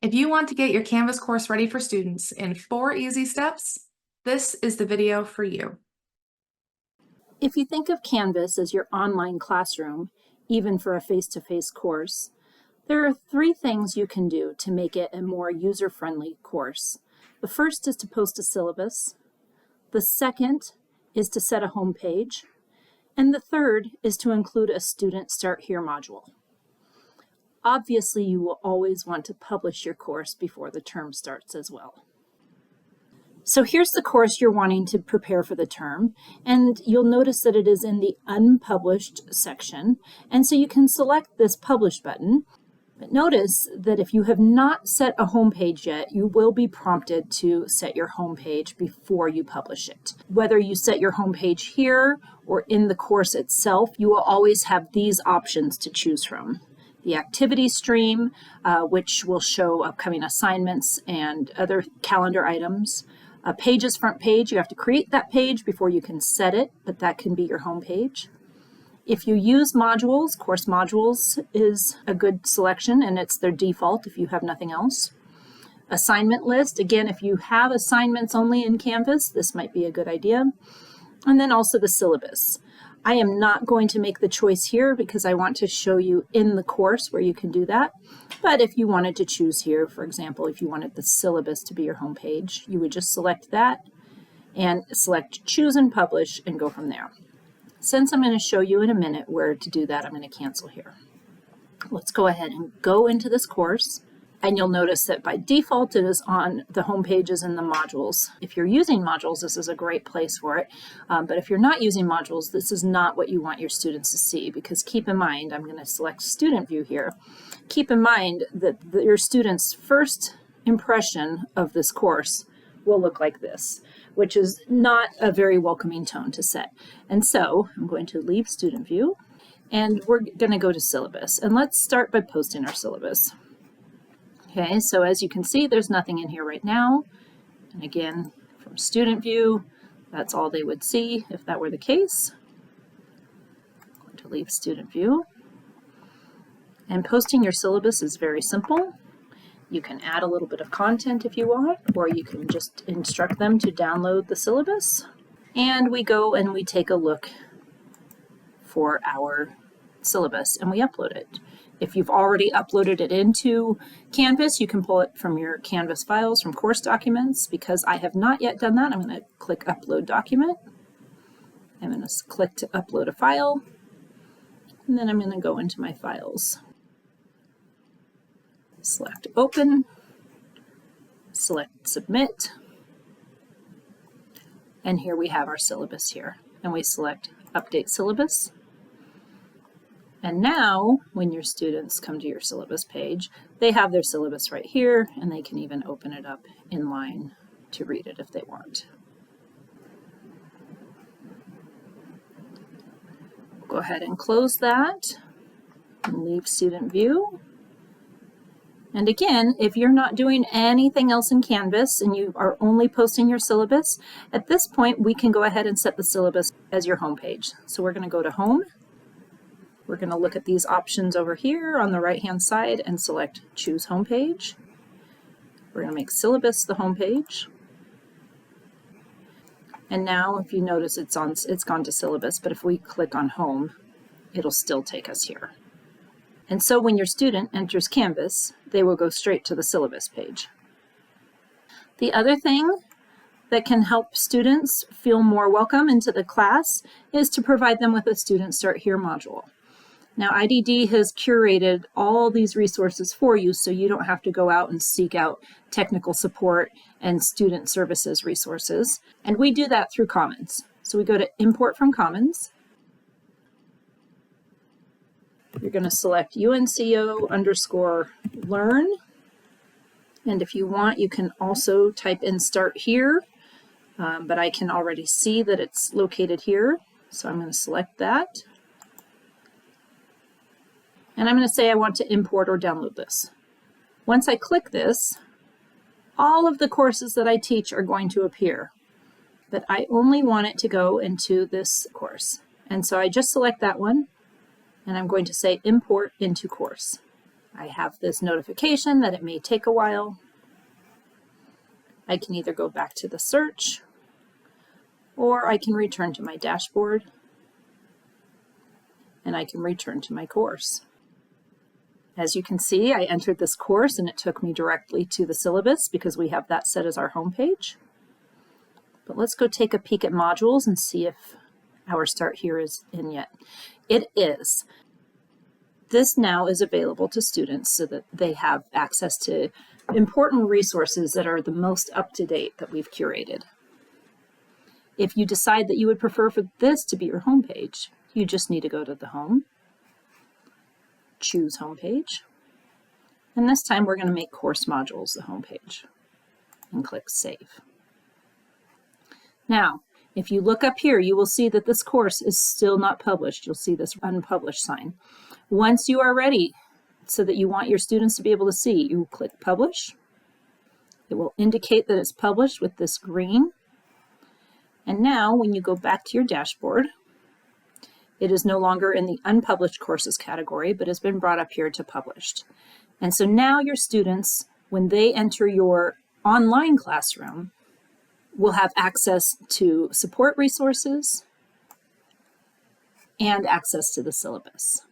If you want to get your Canvas course ready for students in 4 easy steps, this is the video for you. If you think of Canvas as your online classroom, even for a face-to-face course, there are 3 things you can do to make it a more user-friendly course. The first is to post a syllabus. The second is to set a home page. And the third is to include a Student Start Here module. Obviously, you will always want to publish your course before the term starts as well. So here's the course you're wanting to prepare for the term, and you'll notice that it is in the unpublished section, and so you can select this publish button. But notice that if you have not set a home page yet, you will be prompted to set your home page before you publish it. Whether you set your home page here or in the course itself, you will always have these options to choose from. The activity stream, which will show upcoming assignments and other calendar items. Pages front page, you have to create that page before you can set it, but that can be your home page. If you use modules, course modules is a good selection, and it's their default if you have nothing else. Assignment list, again, if you have assignments only in Canvas, this might be a good idea. And then also the syllabus. I am not going to make the choice here because I want to show you in the course where you can do that. But if you wanted to choose here, for example, if you wanted the syllabus to be your home page, you would just select that and select choose and publish and go from there. Since I'm going to show you in a minute where to do that, I'm going to cancel here. Let's go ahead and go into this course. And you'll notice that by default, it is on the home pages and the modules. If you're using modules, this is a great place for it. But if you're not using modules, this is not what you want your students to see, because keep in mind, I'm going to select student view here. Keep in mind that your students' first impression of this course will look like this, which is not a very welcoming tone to set. And so I'm going to leave student view, and we're going to go to syllabus. And let's start by posting our syllabus. Okay, so as you can see, there's nothing in here right now. And again, from student view, that's all they would see if that were the case. I'm going to leave student view. And posting your syllabus is very simple. You can add a little bit of content if you want, or you can just instruct them to download the syllabus. And we go and we take a look for our syllabus and we upload it. If you've already uploaded it into Canvas, you can pull it from your Canvas files from course documents. Because I have not yet done that, I'm going to click Upload Document. I'm going to click to upload a file, and then I'm going to go into my files. Select Open, select Submit, and here we have our syllabus here. And we select Update Syllabus. And now, when your students come to your syllabus page, they have their syllabus right here, and they can even open it up in line to read it if they want. Go ahead and close that and leave student view. And again, if you're not doing anything else in Canvas and you are only posting your syllabus, at this point, we can go ahead and set the syllabus as your home page. So we're going to go to Home. We're going to look at these options over here on the right-hand side and select Choose Home Page. We're going to make Syllabus the home page. And now, if you notice, it's gone to Syllabus, but if we click on Home, it'll still take us here. And so when your student enters Canvas, they will go straight to the syllabus page. The other thing that can help students feel more welcome into the class is to provide them with a Student Start Here module. Now, IDD has curated all these resources for you, so you don't have to go out and seek out technical support and student services resources. And we do that through Commons. So we go to Import from Commons. You're going to select UNCO_learn. And if you want, you can also type in Start Here, but I can already see that it's located here. So I'm going to select that. And I'm going to say I want to import or download this. Once I click this, all of the courses that I teach are going to appear, but I only want it to go into this course. And so I just select that one, and I'm going to say import into course. I have this notification that it may take a while. I can either go back to the search, or I can return to my dashboard, and I can return to my course. As you can see, I entered this course and it took me directly to the syllabus because we have that set as our home page. But let's go take a peek at modules and see if our Start Here is in yet. It is. This now is available to students so that they have access to important resources that are the most up-to-date that we've curated. If you decide that you would prefer for this to be your home page, you just need to go to the home, choose home page, and this time we're going to make course modules the home page and click Save. Now, if you look up here, you will see that this course is still not published. You'll see this unpublished sign. Once you are ready so that you want your students to be able to see, you click Publish. It will indicate that it's published with this green. And now when you go back to your dashboard, it is no longer in the unpublished courses category, but has been brought up here to published. And so now your students, when they enter your online classroom, will have access to support resources and access to the syllabus.